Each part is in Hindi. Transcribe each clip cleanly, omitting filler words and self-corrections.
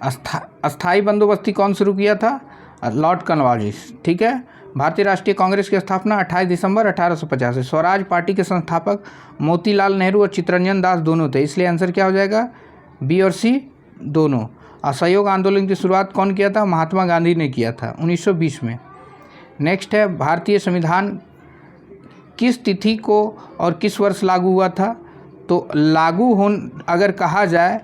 अस्थाई बंदोबस्ती कौन शुरू किया था? Lord Cornwallis. ठीक है। भारतीय राष्ट्रीय कांग्रेस की स्थापना 28 दिसंबर 1850 है। स्वराज पार्टी के संस्थापक मोतीलाल नेहरू और चित्तरंजन दास दोनों थे, इसलिए आंसर क्या हो जाएगा? बी और सी दोनों। असहयोग आंदोलन की शुरुआत कौन किया था? महात्मा गांधी ने किया था 1920 में। नेक्स्ट है, भारतीय संविधान किस तिथि को और किस वर्ष लागू हुआ था? तो लागू अगर कहा जाए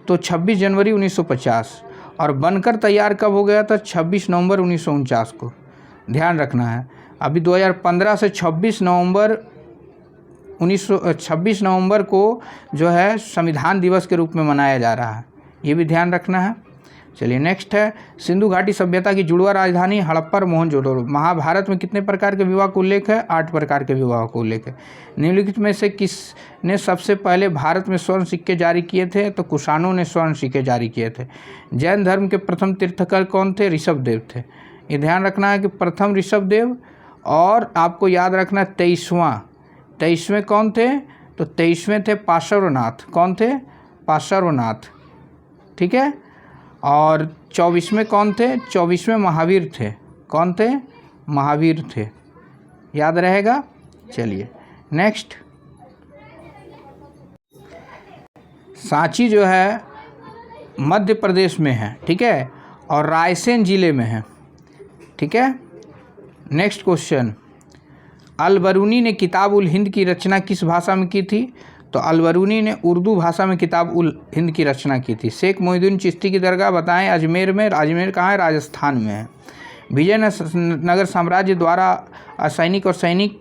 तो 26 जनवरी 1950, और बनकर तैयार कब हो गया था? 26 नवंबर 1949 को। ध्यान रखना है, अभी 2015 से 26 नवंबर को जो है संविधान दिवस के रूप में मनाया जा रहा है, ये भी ध्यान रखना है। चलिए नेक्स्ट है, सिंधु घाटी सभ्यता की जुड़वा राजधानी हड़प्पा और मोहनजोदड़ो। महाभारत में कितने प्रकार के विवाह का उल्लेख है? 8 प्रकार के विवाह का उल्लेख है। निम्नलिखित में से किसने सबसे पहले भारत में स्वर्ण सिक्के जारी किए थे? तो कुषाणों ने स्वर्ण सिक्के जारी किए थे। जैन धर्म के प्रथम तीर्थंकर कौन थे? ऋषभदेव थे। ये ध्यान रखना है कि प्रथम ऋषभदेव, और आपको याद रखना 23वें कौन थे? तो 23वें थे पार्श्वनाथ। कौन थे? पार्श्वनाथ। ठीक है। और 24वें कौन थे? 24वें महावीर थे। कौन थे? महावीर थे। याद रहेगा। चलिए नेक्स्ट, सांची जो है मध्य प्रदेश में है, ठीक है, और रायसेन जिले में है। ठीक है। नेक्स्ट क्वेश्चन, अल-बरूनी ने किताब उल हिंद की रचना किस भाषा में की थी? तो अल-बरूनी ने उर्दू भाषा में किताब उल हिंद की रचना की थी। शेख मोहिउद्दीन चिश्ती की दरगाह बताएं अजमेर में। अजमेर कहाँ है? राजस्थान में है। विजयनगर साम्राज्य द्वारा असैनिक और सैनिक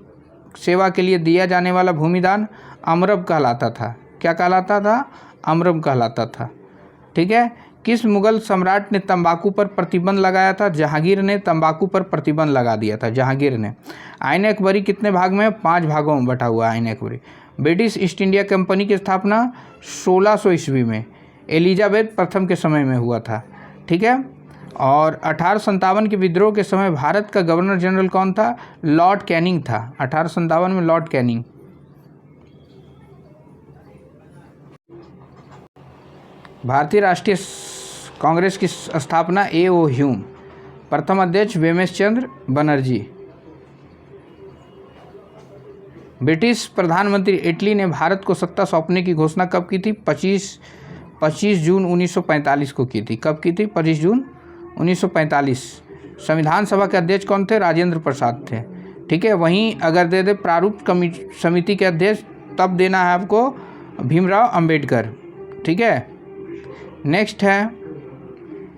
सेवा के लिए दिया जाने वाला भूमिदान अमरब कहलाता था। क्या कहलाता था? अमरब कहलाता था। ठीक है। किस मुगल सम्राट ने तंबाकू पर प्रतिबंध लगाया था? जहांगीर ने तंबाकू पर प्रतिबंध लगा दिया था, जहांगीर ने। आईन अकबरी कितने भाग में है? 5 भागों में बटा हुआ है आईन Akbari. British east India company की स्थापना 1600 ईस्वी में एलिजाबेथ प्रथम के समय में हुआ था। ठीक है। और 1857 के विद्रोह के समय भारत का गवर्नर जनरल कौन था? लॉर्ड कैनिंग था। 1857 में लॉर्ड कैनिंग। भारतीय राष्ट्रीय कांग्रेस की स्थापना A.O. ह्यूम। प्रथम अध्यक्ष वेमेश चंद्र बनर्जी। ब्रिटिश प्रधानमंत्री इटली ने भारत को सत्ता सौंपने की घोषणा कब की थी? 25 जून 1945 को की थी। कब की थी? 25 जून 1945। संविधान सभा के अध्यक्ष कौन थे? राजेंद्र प्रसाद थे। ठीक है। वहीं अगर दे दे प्रारूप समिति के अध्यक्ष, तब देना है आपको भीमराव अंबेडकर। ठीक है। नेक्स्ट है,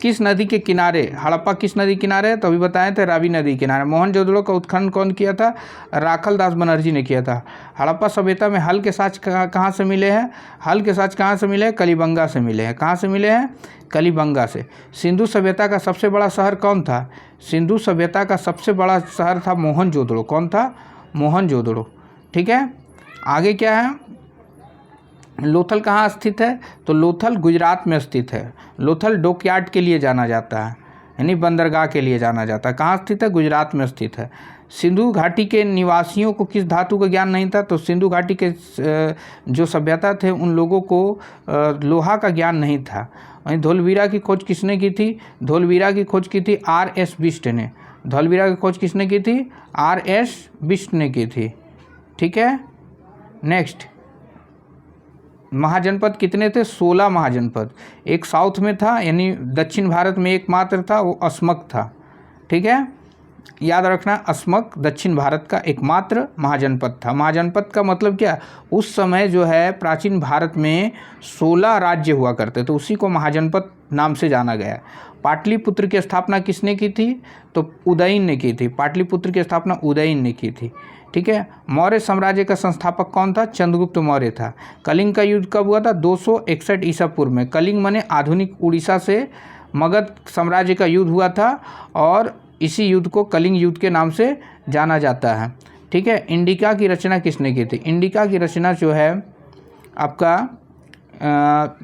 किस नदी के किनारे हड़प्पा किस नदी किनारे? तो अभी बताए थे रावी नदी किनारे। मोहनजोदड़ो का उत्खनन कौन किया था? राखल दास बनर्जी ने किया था। हड़प्पा सभ्यता में हल के साक्ष्य कहाँ से मिले हैं? हल के साक्ष्य कहाँ से मिले हैं? कलिबंगा से मिले हैं। कहाँ से मिले हैं? कलिबंगा से। सिंधु सभ्यता का सबसे बड़ा शहर कौन था? सिंधु सभ्यता का सबसे बड़ा शहर था मोहनजोदड़ो। कौन था? मोहनजोदड़ो। ठीक है। आगे क्या है? लोथल कहाँ स्थित है? तो लोथल गुजरात में स्थित है। लोथल डॉकयार्ड के लिए जाना जाता है, यानी बंदरगाह के लिए जाना जाता है। कहाँ स्थित है? गुजरात में स्थित है। सिंधु घाटी के निवासियों को किस धातु का ज्ञान नहीं था? तो सिंधु घाटी के जो सभ्यता थे उन लोगों को लोहा का ज्ञान नहीं था। वहीं धोलवीरा की खोज किसने की थी? धोलवीरा की खोज की थी R.S. बिष्ट ने। धोलवीरा की खोज किसने की थी? R.S. बिष्ट ने की थी। ठीक है। नेक्स्ट, महाजनपद कितने थे? 16 महाजनपद। एक साउथ में था, यानी दक्षिण भारत में एकमात्र था, वो अस्मक था। ठीक है। याद रखना, अस्मक दक्षिण भारत का एकमात्र महाजनपद था। महाजनपद का मतलब क्या? उस समय जो है प्राचीन भारत में 16 राज्य हुआ करते, तो उसी को महाजनपद नाम से जाना गया। पाटलिपुत्र की स्थापना किसने की थी? तो उदयन ने की थी। पाटलिपुत्र की स्थापना उदयन ने की थी। ठीक है। मौर्य साम्राज्य का संस्थापक कौन था? चंद्रगुप्त मौर्य था। कलिंग का युद्ध कब हुआ था? 261 ईसा पूर्व में। कलिंग माने आधुनिक उड़ीसा से मगध साम्राज्य का युद्ध हुआ था, और इसी युद्ध को कलिंग युद्ध के नाम से जाना जाता है। ठीक है। इंडिका की रचना किसने की थी? इंडिका की रचना जो है आपका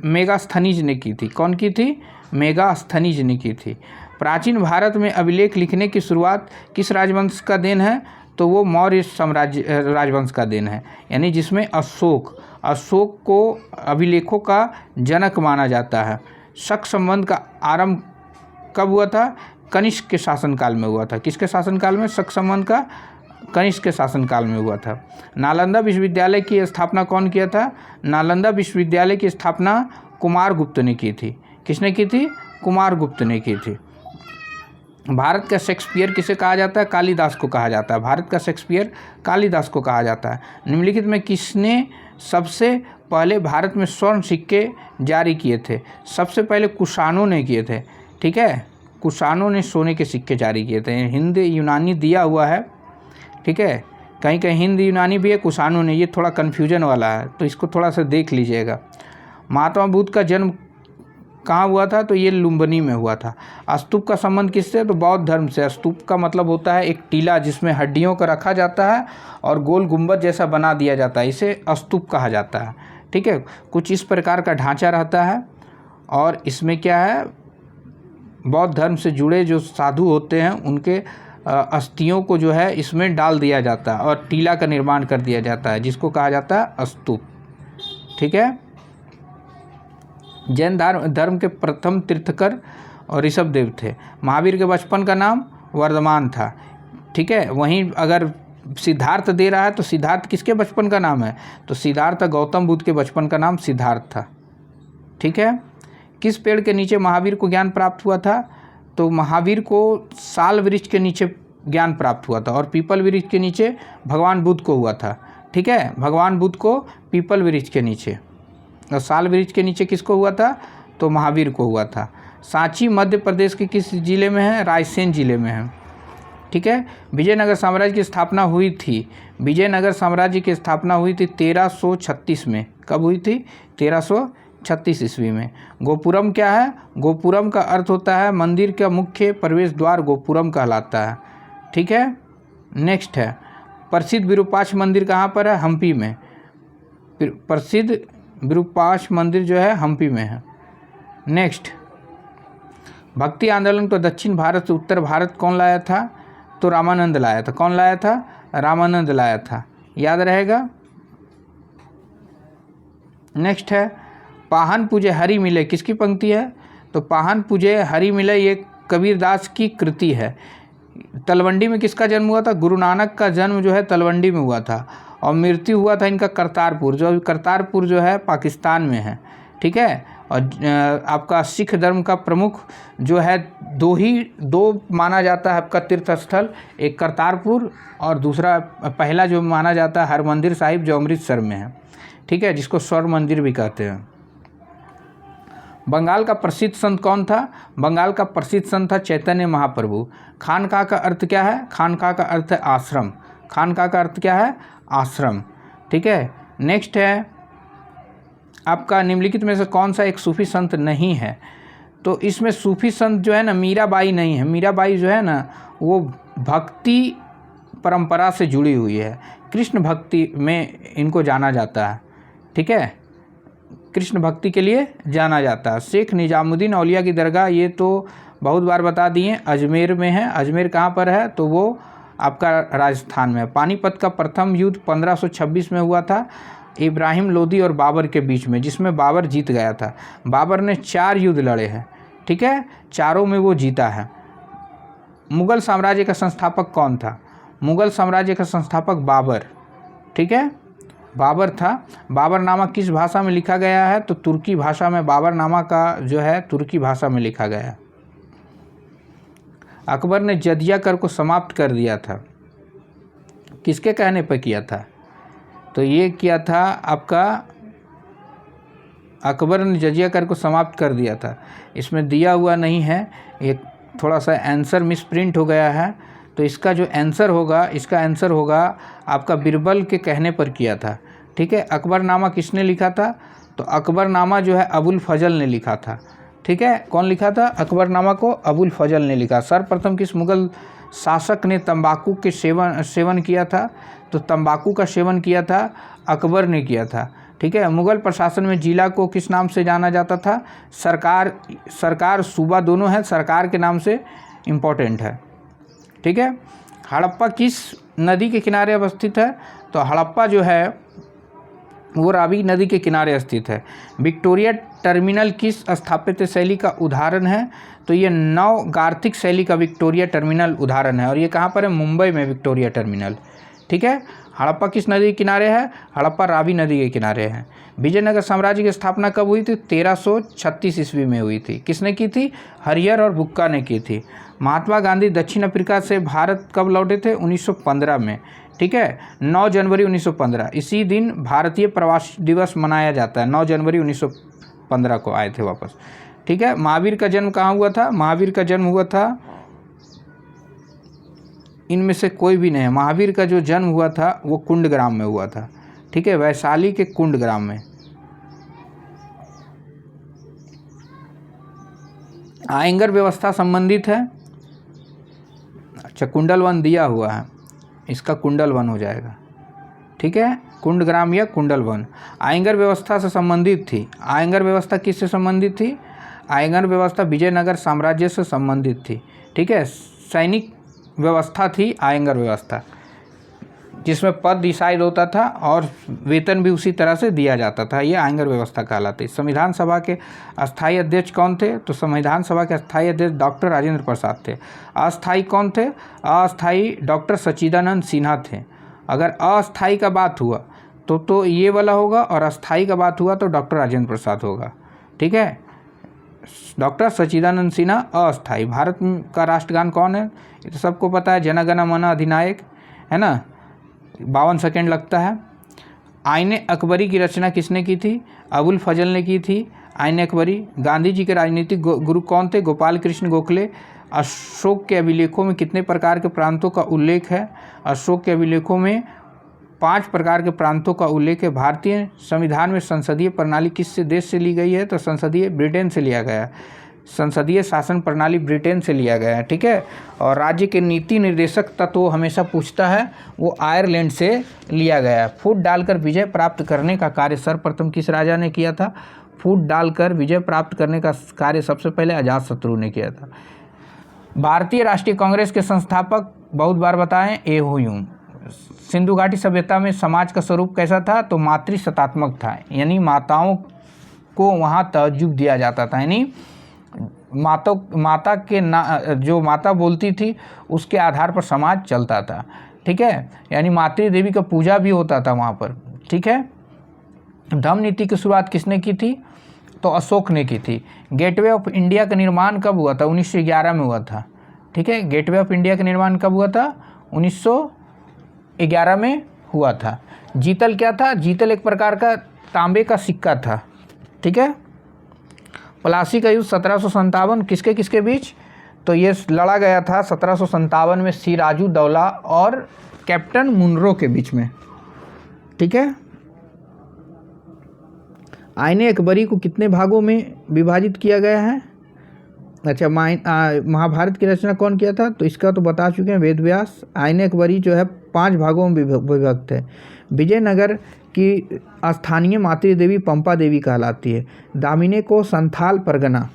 मेगास्थनीज ने की थी। कौन की थी? मेगास्थनीज ने की थी। प्राचीन भारत में अभिलेख लिखने की शुरुआत किस राजवंश का देन है? तो वो मौर्य साम्राज्य राजवंश का देन है, यानी जिसमें अशोक को अभिलेखों का जनक माना जाता है। शक संबंध का आरंभ कब हुआ था? कनिष्क के शासनकाल में हुआ था। किसके शासनकाल में? शक संबंध का कनिष्क के शासनकाल में हुआ था। नालंदा विश्वविद्यालय की स्थापना कौन किया था? नालंदा विश्वविद्यालय की स्थापना कुमारगुप्त ने की थी। किसने की थी? कुमारगुप्त ने की थी। भारत का शेक्सपियर किसे कहा जाता है? कालिदास को कहा जाता है। भारत का शेक्सपियर कालिदास को कहा जाता है। निम्नलिखित में किसने सबसे पहले भारत में स्वर्ण सिक्के जारी किए थे? सबसे पहले कुषाणों ने किए थे। ठीक है, कुषाणों ने सोने के सिक्के जारी किए थे। हिंद यूनानी दिया हुआ है, ठीक है, कहीं कहीं हिंद यूनानी भी है, कुषाणों ने, ये थोड़ा कन्फ्यूजन वाला है, तो इसको थोड़ा सा देख लीजिएगा। महात्मा बुद्ध का जन्म कहाँ हुआ था? तो ये लुम्बिनी में हुआ था। स्तूप का संबंध किससे? तो बौद्ध धर्म से। स्तूप का मतलब होता है एक टीला जिसमें हड्डियों को रखा जाता है और गोल गुंबद जैसा बना दिया जाता है, इसे स्तूप कहा जाता है। ठीक है, कुछ इस प्रकार का ढांचा रहता है और इसमें क्या है, बौद्ध धर्म से जुड़े जो साधु होते हैं उनके अस्थियों को जो है इसमें डाल दिया जाता है और टीला का निर्माण कर दिया जाता है, जिसको कहा जाता है स्तूप। ठीक है, जैन धर्म के प्रथम तीर्थकर और ऋषभदेव थे। महावीर के बचपन का नाम वर्धमान था। ठीक है, वहीं अगर सिद्धार्थ दे रहा है तो सिद्धार्थ किसके बचपन का नाम है? तो सिद्धार्थ गौतम बुद्ध के बचपन का नाम सिद्धार्थ था। ठीक है, किस पेड़ के नीचे महावीर को ज्ञान प्राप्त हुआ था? तो महावीर को साल वृक्ष के नीचे ज्ञान प्राप्त हुआ था और पीपल वृक्ष के नीचे भगवान बुद्ध को हुआ था। ठीक है, भगवान बुद्ध को पीपल वृक्ष के नीचे और साल वृक्ष के नीचे किसको हुआ था? तो महावीर को हुआ था। सांची मध्य प्रदेश के किस जिले में है? रायसेन जिले में है। ठीक है, विजयनगर साम्राज्य की स्थापना हुई थी। विजयनगर साम्राज्य की स्थापना हुई थी 1336 में। कब हुई थी? 1336 ईस्वी में। गोपुरम क्या है? गोपुरम का अर्थ होता है मंदिर का मुख्य प्रवेश द्वार, गोपुरम कहलाता है। ठीक है, नेक्स्ट है प्रसिद्ध विरूपाक्ष मंदिर कहाँ पर है? हम्पी में। प्रसिद्ध विरूपाक्ष मंदिर जो है हम्पी में है। नेक्स्ट, भक्ति आंदोलन को दक्षिण भारत से उत्तर भारत कौन लाया था? तो रामानंद लाया था। कौन लाया था? रामानंद लाया था, याद रहेगा। नेक्स्ट है पाहन पूजे हरि मिले, किसकी पंक्ति है? तो पाहन पूजे हरि मिले ये कबीरदास की कृति है। तलवंडी में किसका जन्म हुआ था? गुरु नानक का जन्म जो है तलवंडी में हुआ था और मृत्यु हुआ था इनका करतारपुर, जो करतारपुर जो है पाकिस्तान में है। ठीक है, और आपका सिख धर्म का प्रमुख जो है दो माना जाता है आपका तीर्थ स्थल, एक करतारपुर और दूसरा पहला जो माना जाता है हरमंदिर साहिब जो अमृतसर में है। ठीक है, जिसको स्वर्ण मंदिर भी कहते हैं। बंगाल का प्रसिद्ध संत कौन था? बंगाल का प्रसिद्ध संत था चैतन्य महाप्रभु। खानका का अर्थ क्या है? खानका का अर्थ है आश्रम। खानका का अर्थ क्या है? आश्रम। ठीक है, नेक्स्ट है आपका निम्नलिखित में से कौन सा एक सूफी संत नहीं है? तो इसमें सूफी संत जो है ना मीराबाई नहीं है। मीराबाई जो है ना वो भक्ति परंपरा से जुड़ी हुई है, कृष्ण भक्ति में इनको जाना जाता है। ठीक है, कृष्ण भक्ति के लिए जाना जाता है। शेख निजामुद्दीन औलिया की दरगाह ये तो बहुत बार बता दिए, अजमेर में है। अजमेर कहाँ पर है? तो वो आपका राजस्थान में है। पानीपत का प्रथम युद्ध 1526 में हुआ था इब्राहिम लोदी और बाबर के बीच में, जिसमें बाबर जीत गया था। बाबर ने 4 युद्ध लड़े हैं। ठीक है, चारों में वो जीता है। मुगल साम्राज्य का संस्थापक कौन था? मुगल साम्राज्य का संस्थापक बाबर। ठीक है, बाबर था। बाबरनामा किस भाषा में लिखा गया है? तो तुर्की भाषा में बाबरनामा का जो है तुर्की भाषा में लिखा गया है। अकबर ने जजिया कर को समाप्त कर दिया था, किसके कहने पर किया था? तो ये किया था आपका अकबर ने जजिया कर को समाप्त कर दिया था। इसमें दिया हुआ नहीं है, ये थोड़ा सा आंसर मिसप्रिंट हो गया है। तो इसका जो आंसर होगा, इसका आंसर होगा आपका बिरबल के कहने पर किया था। ठीक है, अकबरनामा किसने लिखा था? तो अकबरनामा जो है अबुल फजल ने लिखा था। ठीक है, कौन लिखा था? अकबरनामा को अबुल फजल ने लिखा। सर्वप्रथम किस मुगल शासक ने तंबाकू के सेवन किया था? तो तंबाकू का सेवन किया था अकबर ने किया था। ठीक है, मुगल प्रशासन में जिला को किस नाम से जाना जाता था? सरकार सूबा दोनों है, सरकार के नाम से इम्पोर्टेंट है। ठीक है, हड़प्पा किस नदी के किनारे अवस्थित है? तो हड़प्पा जो है वो रावी नदी के किनारे स्थित है। विक्टोरिया टर्मिनल किस स्थापत्य शैली का उदाहरण है? तो ये नवगाथिक शैली का विक्टोरिया टर्मिनल उदाहरण है, और ये कहाँ पर है? मुंबई में विक्टोरिया टर्मिनल। ठीक है। हड़प्पा किस नदी के किनारे है? हड़प्पा रावी नदी के किनारे है। विजयनगर साम्राज्य की स्थापना कब हुई थी? 1336 ईस्वी में हुई थी। किसने की थी? हरिहर और बुक्का ने की थी। महात्मा गांधी दक्षिण अफ्रीका से भारत कब लौटे थे? 1915 में। ठीक है, 9 जनवरी 1915। इसी दिन भारतीय प्रवासी दिवस मनाया जाता है। 9 जनवरी 1915 को आए थे वापस। ठीक है। महावीर का जन्म कहाँ हुआ था? महावीर का जन्म हुआ था, इनमें से कोई भी नहीं है। महावीर का जो जन्म हुआ था वो कुंडग्राम में हुआ था। ठीक है, वैशाली के कुंडग्राम में। आयंगर व्यवस्था संबंधित है। अच्छा, कुंडल वन दिया हुआ है, इसका कुंडल वन हो जाएगा। ठीक है, कुंडग्राम या कुंडल वन आयंगर व्यवस्था से संबंधित थी। आयंगर व्यवस्था किससे संबंधित थी? आयंगर व्यवस्था विजयनगर साम्राज्य से संबंधित थी। ठीक है, सैनिक व्यवस्था थी आयंगर व्यवस्था, जिसमें पद डिसाइड होता था और वेतन भी उसी तरह से दिया जाता था। ये आयंगर व्यवस्था कहलाती है। संविधान सभा के अस्थायी अध्यक्ष कौन थे? तो संविधान सभा के अस्थायी अध्यक्ष डॉक्टर राजेंद्र प्रसाद थे। अस्थायी कौन थे? अस्थायी डॉक्टर सच्चिदानंद सिन्हा थे। अगर अस्थायी का बात हुआ तो ये वाला होगा, और अस्थायी का बात हुआ तो डॉक्टर राजेंद्र प्रसाद होगा। ठीक है, डॉक्टर सच्चिदानंद सिन्हा अस्थायी। भारत का राष्ट्रगान कौन है? ये तो सबको पता है, जन गण मन अधिनायक, है ना। 52 सेकेंड लगता है। आईने अकबरी की रचना किसने की थी? अबुल फजल ने की थी आईने अकबरी। गांधी जी के राजनीतिक गुरु कौन थे? गोपाल कृष्ण गोखले। अशोक के अभिलेखों में कितने प्रकार के प्रांतों का उल्लेख है? अशोक के अभिलेखों में 5 प्रकार के प्रांतों का उल्लेख है। भारतीय संविधान में संसदीय प्रणाली किस देश से ली गई है? तो संसदीय ब्रिटेन से लिया गया है। संसदीय शासन प्रणाली ब्रिटेन से लिया गया है। ठीक है, और राज्य के नीति निर्देशक तत्व हमेशा पूछता है, वो आयरलैंड से लिया गया है। फूट डालकर विजय प्राप्त करने का कार्य सर्वप्रथम किस राजा ने किया था? फूट डालकर विजय प्राप्त करने का कार्य सबसे पहले अजातशत्रु ने किया था। भारतीय राष्ट्रीय कांग्रेस के संस्थापक बहुत बार बताएं, ए हुयूम। सिंधु घाटी सभ्यता में समाज का स्वरूप कैसा था? तो मातृसत्तात्मक था, यानी माताओं को वहाँ तहज्जुब दिया जाता था, यानी माता के जो माता बोलती थी उसके आधार पर समाज चलता था। ठीक है, यानी मातृ देवी का पूजा भी होता था वहाँ पर। ठीक है, धम्म नीति की शुरुआत किसने की थी? तो अशोक ने की थी। गेटवे ऑफ इंडिया का निर्माण कब हुआ था? 1911 में हुआ था। ठीक है, गेटवे ऑफ इंडिया का निर्माण कब हुआ था? 1911 में हुआ था। जीतल क्या था? जीतल एक प्रकार का तांबे का सिक्का था। ठीक है, प्लासी का युद्ध 1757 किसके किसके बीच? तो ये लड़ा गया था 1757 में सिराजुद्दौला और कैप्टन मुनरो के बीच में। ठीक है, आईने अकबरी को कितने भागों में विभाजित किया गया है? अच्छा, महाभारत की रचना कौन किया था? तो इसका तो बता चुके हैं, वेद व्यास। आईने अकबरी जो है 5 भागों में विभक्त है। विजयनगर की स्थानीय मातृ देवी पंपा देवी कहलाती है। दामिने को संथाल परगना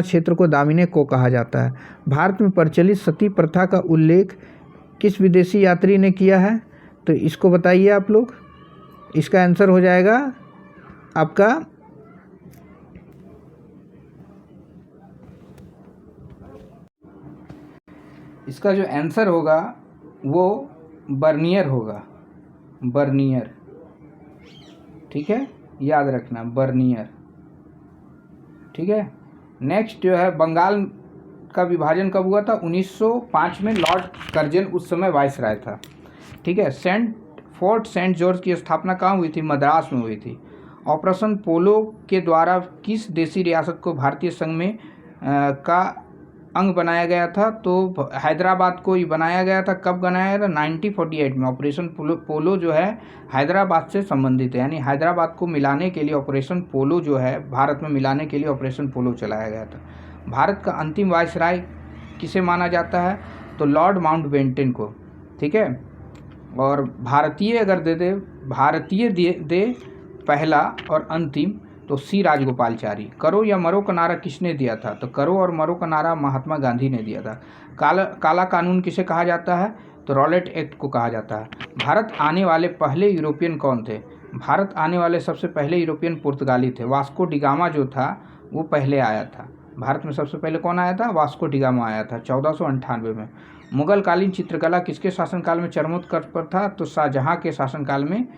क्षेत्र को दामिने को कहा जाता है। भारत में प्रचलित सती प्रथा का उल्लेख किस विदेशी यात्री ने किया है? तो इसको बताइए आप लोग। इसका आंसर हो जाएगा आपका इसका जो आंसर होगा वो बर्नियर होगा, बर्नियर। ठीक है, याद रखना, बर्नियर। ठीक है, नेक्स्ट जो है, बंगाल का विभाजन कब हुआ था? 1905 में। लॉर्ड कर्जन उस समय वाइसराय था। ठीक है, फोर्ट सेंट जॉर्ज की स्थापना कहाँ हुई थी? मद्रास में हुई थी। ऑपरेशन पोलो के द्वारा किस देशी रियासत को भारतीय संघ में का अंग बनाया गया था? तो हैदराबाद को ही बनाया गया था। कब बनाया गया था? 1948 में। ऑपरेशन पोलो जो है हैदराबाद से संबंधित है, यानी हैदराबाद को मिलाने के लिए ऑपरेशन पोलो जो है, भारत में मिलाने के लिए ऑपरेशन पोलो चलाया गया था। भारत का अंतिम वायसराय किसे माना जाता है? तो लॉर्ड माउंटबेटन को। ठीक है, और भारतीय अगर दे पहला और अंतिम तो सी राजगोपालचारी। करो या मरो का नारा किसने दिया था? तो करो और मरो का नारा महात्मा गांधी ने दिया था। काला कानून किसे कहा जाता है? तो रॉलेट एक्ट को कहा जाता है। भारत आने वाले पहले यूरोपियन कौन थे? भारत आने वाले सबसे पहले यूरोपियन पुर्तगाली थे। वास्को डिगामा जो था वो पहले आया था। भारत में सबसे पहले कौन आया था? वास्को डिगामा आया था 1498 में। मुगल कालीन चित्रकला किसके शासनकाल में चरमोत्कर्ष पर था? तो शाहजहाँ के शासनकाल में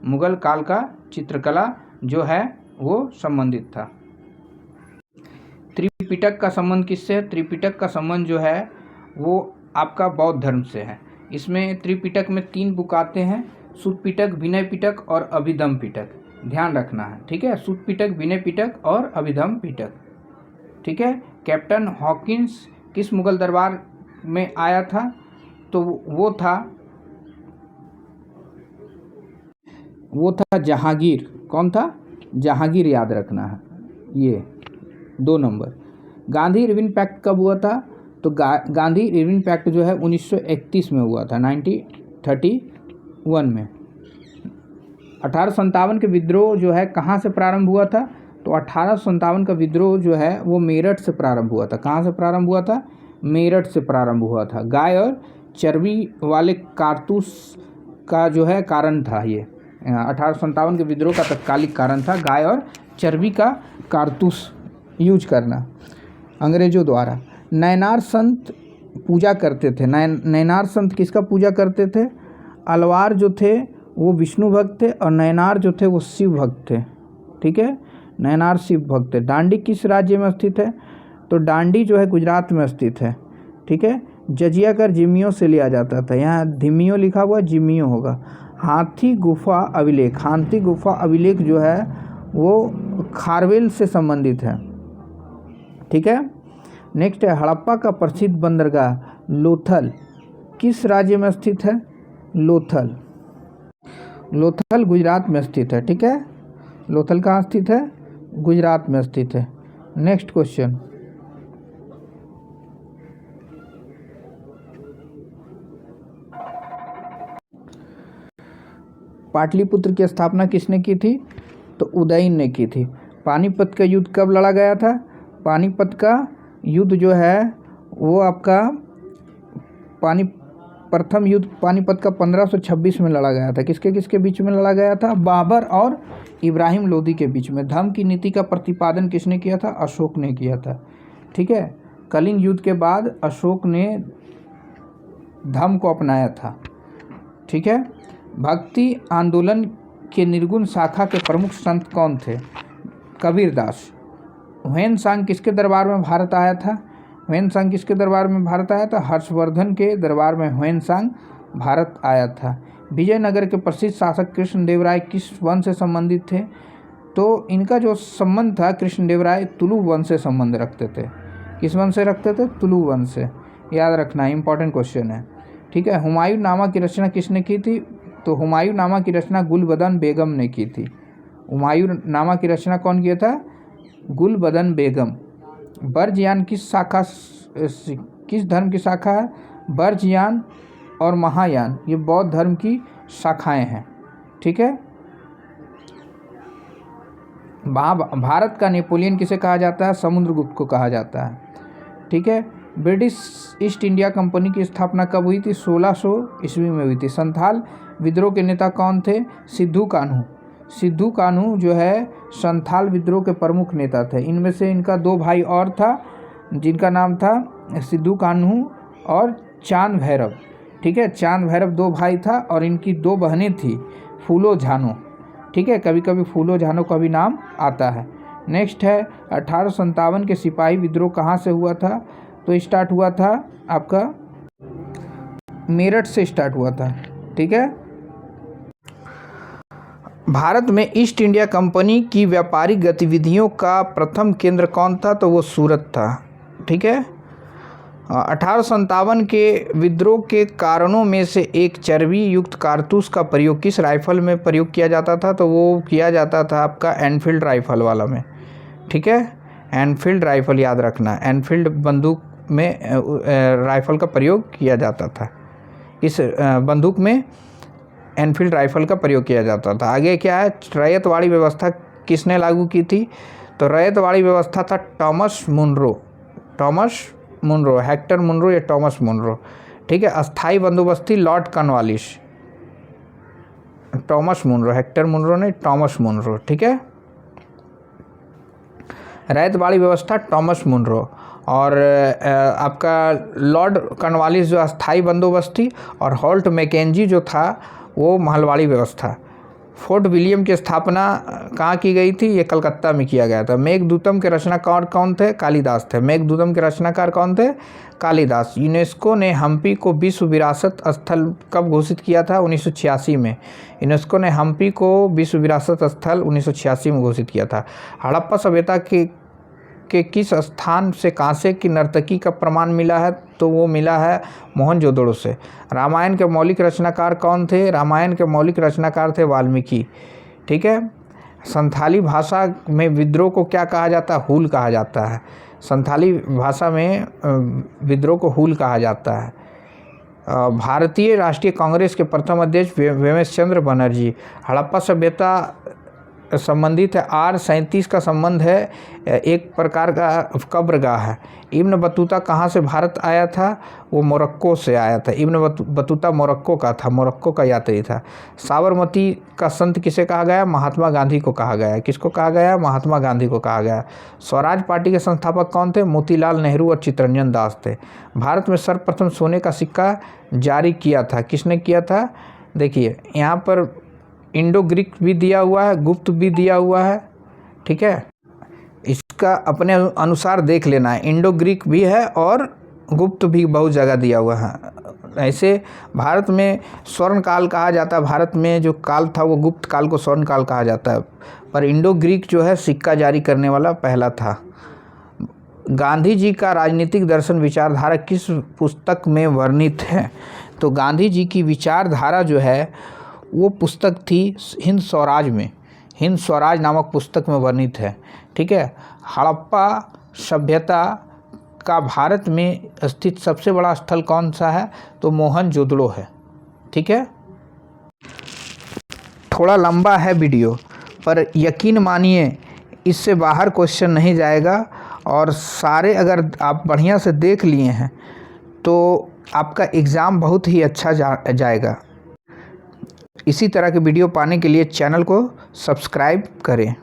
मुगल काल का चित्रकला जो है वो संबंधित था। त्रिपिटक का संबंध किससे है? त्रिपिटक का संबंध जो है वो आपका बौद्ध धर्म से है। इसमें त्रिपिटक में 3 बुक आते हैं, सुत्त पिटक, विनय पिटक और अभिधम पिटक। ध्यान रखना है, ठीक है। सुत्त पिटक, विनय पिटक और अभिधम पिटक, ठीक है। कैप्टन हॉकिंस किस मुगल दरबार में आया था? तो वो था जहांगीर। कौन था? जहांगीर, याद रखना है ये 2 नंबर। गांधी इरविन पैक्ट कब हुआ था? तो गांधी इरविन पैक्ट जो है 1931 में हुआ था, 1931 में। 1857 के विद्रोह जो है कहाँ से प्रारंभ हुआ था? तो 1857 का विद्रोह जो है वो मेरठ से प्रारंभ हुआ था। कहाँ से प्रारंभ हुआ था? मेरठ से प्रारंभ हुआ था। गाय और चर्बी वाले कारतूस का जो है कारण था ये। 1857 के विद्रोह का तत्कालिक कारण था गाय और चर्बी का कारतूस यूज करना अंग्रेजों द्वारा। नैनार संत पूजा करते थे। नैनार संत किसका पूजा करते थे? अलवार जो थे वो विष्णु भक्त थे और नैनार जो थे वो शिव भक्त थे, ठीक है। नैनार शिव भक्त थे। डांडी किस राज्य में स्थित है? तो डांडी जो है गुजरात में स्थित है, ठीक है। जजिया कर जिमियो से लिया जाता था। यहाँ धिमियो लिखा हुआ, जिमियो होगा। हाथी गुफा अभिलेख। हाथी गुफा अभिलेख जो है वो खारवेल से संबंधित है, ठीक है। नेक्स्ट है हड़प्पा का प्रसिद्ध बंदरगाह लोथल किस राज्य में स्थित है? लोथल गुजरात में स्थित है, ठीक है। लोथल कहाँ स्थित है? गुजरात में स्थित है। नेक्स्ट क्वेश्चन, पाटलिपुत्र की स्थापना किसने की थी? तो उदयन ने की थी। पानीपत का युद्ध कब लड़ा गया था? पानीपत का युद्ध जो है वो आपका प्रथम युद्ध पानीपत का 1526 में लड़ा गया था। किसके किसके बीच में लड़ा गया था? बाबर और इब्राहिम लोदी के बीच में। धम्म की नीति का प्रतिपादन किसने किया था? अशोक ने किया था, ठीक है। कलिंग युद्ध के बाद अशोक ने धम्म को अपनाया था, ठीक है। भक्ति आंदोलन के निर्गुण शाखा के प्रमुख संत कौन थे? कबीरदास। ह्वेन-सांग किसके दरबार में भारत आया था? ह्वेन-सांग किसके दरबार में भारत आया था? हर्षवर्धन के दरबार में ह्वेन-सांग भारत आया था। विजयनगर के प्रसिद्ध शासक कृष्णदेवराय किस वंश से संबंधित थे? तो इनका जो संबंध था, कृष्णदेवराय तुलु वंश से संबंध रखते थे। किस वंश से रखते थे? तुलु वंश से। याद रखना, इंपॉर्टेंट क्वेश्चन है, ठीक है। हुमायूं नामा की रचना किसने की थी? तो हुमायूं नामा की रचना गुलबदन बेगम ने की थी। हुमायूं नामा की रचना कौन किया था? गुलबदन बेगम। बर्जयान किस धर्म की शाखा है? बर्जयान और महायान ये बौद्ध धर्म की शाखाएं हैं, ठीक है। भारत का नेपोलियन किसे कहा जाता है? समुद्रगुप्त को कहा जाता है, ठीक है। ब्रिटिश ईस्ट इंडिया कंपनी की स्थापना कब हुई थी? 1600 ईस्वी में हुई थी। संथाल विद्रोह के नेता कौन थे? सिद्धू कान्हू। सिद्धू कान्हू जो है संथाल विद्रोह के प्रमुख नेता थे। इनमें से इनका 2 भाई और था जिनका नाम था सिद्धू कान्हू और चांद भैरव, ठीक है। चांद भैरव 2 भाई था और इनकी 2 बहनें थी, फूलो झानो, ठीक है। कभी कभी फूलो झानो का भी नाम आता है। नेक्स्ट है 1857 के सिपाही विद्रोह कहाँ से हुआ था? तो स्टार्ट हुआ था आपका मेरठ से स्टार्ट हुआ था, ठीक है। भारत में ईस्ट इंडिया कंपनी की व्यापारिक गतिविधियों का प्रथम केंद्र कौन था? तो वो सूरत था, ठीक है। 1857 के विद्रोह के कारणों में से एक चर्बी युक्त कारतूस का प्रयोग किस राइफल में प्रयोग किया जाता था? तो वो किया जाता था आपका एनफील्ड राइफल वाला में, ठीक है। एनफील्ड राइफल याद रखना, एनफील्ड बंदूक में राइफल का प्रयोग किया जाता था। इस बंदूक में एनफील्ड राइफल का प्रयोग किया जाता था। आगे क्या है? रैयतवाड़ी व्यवस्था किसने लागू की थी? तो रैयतवाड़ी व्यवस्था था टॉमस मुनरो, हेक्टर मुनरो या टॉमस मुनरो, ठीक है। अस्थाई बंदोबस्ती Lord Cornwallis, Thomas Munro, Hector Munro नहीं, टॉमस मुनरो, ठीक है। रैयतवाड़ी व्यवस्था टॉमस मुनरो। और आपका लॉर्ड कॉर्नवालिस जो अस्थाई बंदोबस्त थी, और हॉल्ट मैकेंजी जो था वो महलवाड़ी व्यवस्था। फोर्ट विलियम की स्थापना कहाँ की गई थी? ये कलकत्ता में किया गया था। मेघदूतम के रचनाकार कौन थे? कालिदास थे। मेघदूतम के रचनाकार कौन थे? कालिदास। यूनेस्को ने हम्पी को विश्व विरासत स्थल कब घोषित किया था? 1986 में। यूनेस्को ने हम्पी को विश्व विरासत स्थल 1986 में घोषित किया था। हड़प्पा सभ्यता के किस स्थान से कांसे की नर्तकी का प्रमाण मिला है? तो वो मिला है मोहनजोदड़ो से। रामायण के मौलिक रचनाकार कौन थे? रामायण के मौलिक रचनाकार थे वाल्मीकि, ठीक है। संथाली भाषा में विद्रोह को क्या कहा जाता है? हूल कहा जाता है। संथाली भाषा में विद्रोह को हूल कहा जाता है। भारतीय राष्ट्रीय कांग्रेस के प्रथम अध्यक्ष वेमेश चंद्र बनर्जी। हड़प्पा सभ्यता संबंधित है। R37 का संबंध है एक प्रकार का कब्रगाह है। इब्न बतूता कहाँ से भारत आया था? वो मोरक्को से आया था। इब्न बतूता मोरक्को का था, मोरक्को का यात्री था। साबरमती का संत किसे कहा गया? महात्मा गांधी को कहा गया। किसको कहा गया? महात्मा गांधी को कहा गया। स्वराज पार्टी के संस्थापक कौन थे? मोतीलाल नेहरू और चित्तरंजन दास थे। भारत में सर्वप्रथम सोने का सिक्का जारी किया था, किसने किया था? देखिए यहाँ पर इंडो ग्रीक भी दिया हुआ है, गुप्त भी दिया हुआ है, ठीक है। इसका अपने अनुसार देख लेना है। इंडो ग्रीक भी है और गुप्त भी बहुत जगह दिया हुआ है। ऐसे भारत में स्वर्ण काल कहा जाता है। भारत में जो काल था वो गुप्त काल को स्वर्ण काल कहा जाता है, पर इंडो ग्रीक जो है सिक्का जारी करने वाला पहला था। गांधी जी का राजनीतिक दर्शन विचारधारा किस पुस्तक में वर्णित है? तो गांधी जी की विचारधारा जो है वो पुस्तक थी हिंद स्वराज में, हिंद स्वराज नामक पुस्तक में वर्णित है, ठीक है। हड़प्पा सभ्यता का भारत में स्थित सबसे बड़ा स्थल कौन सा है? तो मोहनजोदड़ो है, ठीक है। थोड़ा लंबा है वीडियो, पर यकीन मानिए इससे बाहर क्वेश्चन नहीं जाएगा, और सारे अगर आप बढ़िया से देख लिए हैं तो आपका एग्ज़ाम बहुत ही अच्छा जाएगा। इसी तरह के वीडियो पाने के लिए चैनल को सब्सक्राइब करें।